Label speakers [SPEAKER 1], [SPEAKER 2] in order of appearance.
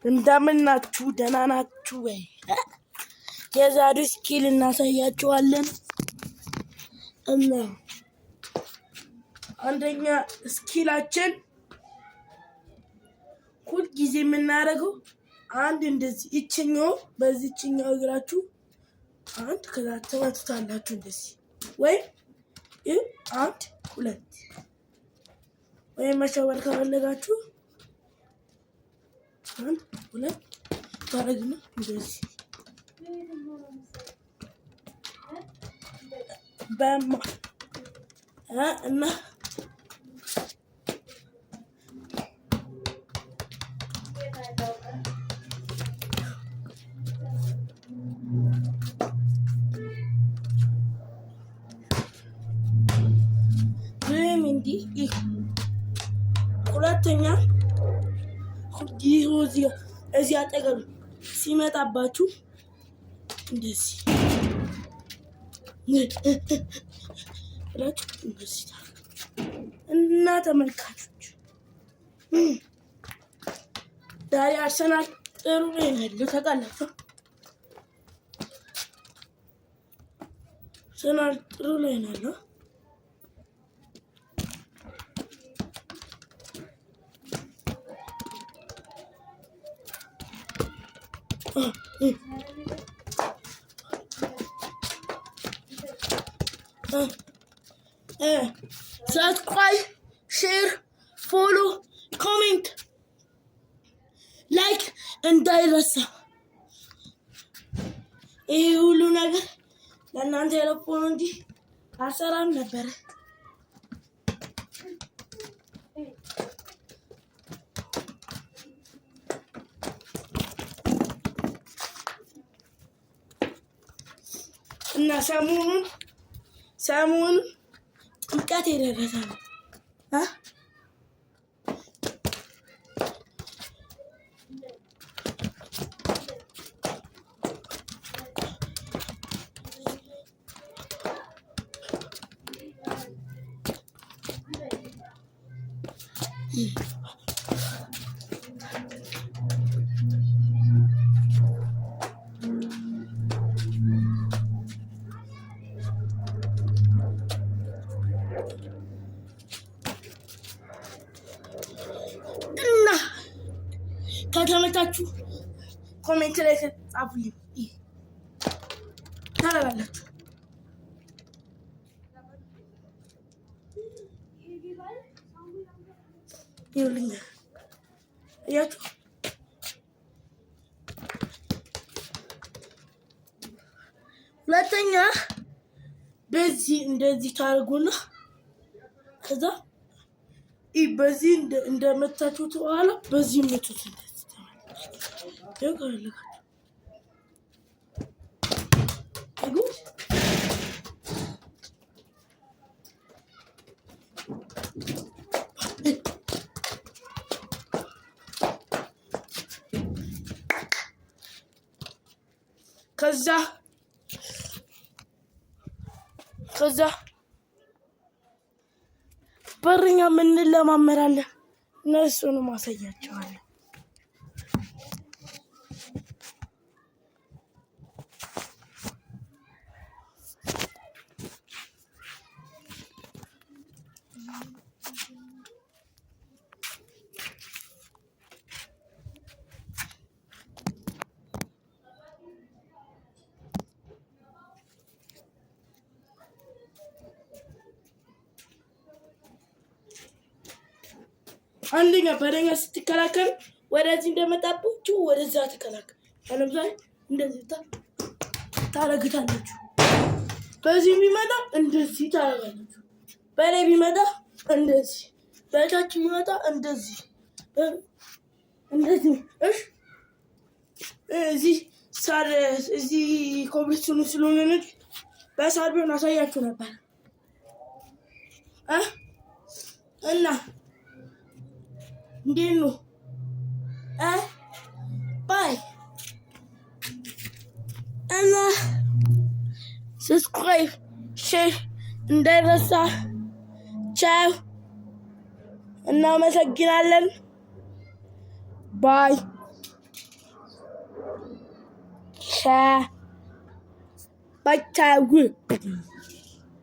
[SPEAKER 1] እንደምን ናችሁ? ደህና ናችሁ ወይ? የዛሬው ስኪል እናሳያችኋለን እና አንደኛ ስኪላችን ሁል ጊዜ የምናደርገው አንድ እንደዚህ እችኛው በዚህኛው እግራችሁ አንድ ከዛ ተመቱታላችሁ እንደዚህ ወይ አንድ ሁለት ወይ መሸወር ከፈለጋችሁ አንድ ሁለት ታረግና እንደዚህ በማ እና ሁለተኛ እዚህ አጠገብ ሲመጣባችሁ እንደዚህ እና ተመልካቾች ዛሬ አርሰናል ጥሩ ነው ያለው ታውቃላችሁ። አርሰናል ጥሩ ላይ ነው ያለው። Subscribe, share, follow, comment, like እንዳይረሳ። ይሄ ሁሉ ነገር ለእናንተ የለፈው እንጂ አልሰራም ነበር። እና ሰሞኑን ጥምቀት የደረሰ ነው። ከተመቻችሁ ኮሜንት ላይ ጻፉልኝ። ታላላችሁ ይኸውልኝ እያችሁ ሁለተኛ በዚህ እንደዚህ ታርጉና ከዛ በዚህ እንደመታችሁት በኋላ በዚህ መቱት እንደዚህ ተመልካችሁ ከዛ በርኛ ምን ለማመራለን እነሱን ማሳያቸዋለሁ። አንደኛ በረኛ ስትከላከል ወደዚህ እንደመጣባችሁ ወደዛ ተከላከል። ለምሳሌ እንደዚህ ታረጋግታላችሁ። በዚህ ቢመጣ እንደዚህ ታረጋግታላችሁ። በላይ ቢመጣ እንደዚህ፣ በታች ቢመጣ እንደዚህ እዚህ ኮብልስቶን ስለሆነ ነው። በሳር ቢሆን አሳያችሁ ነበር እና እንዴት ነው? ባይ እና ሰብስክራይብ ሼር እንዳይረሳ። ቻው፣ እናመሰግናለን። ባይ แชร์ไปแชร์วิ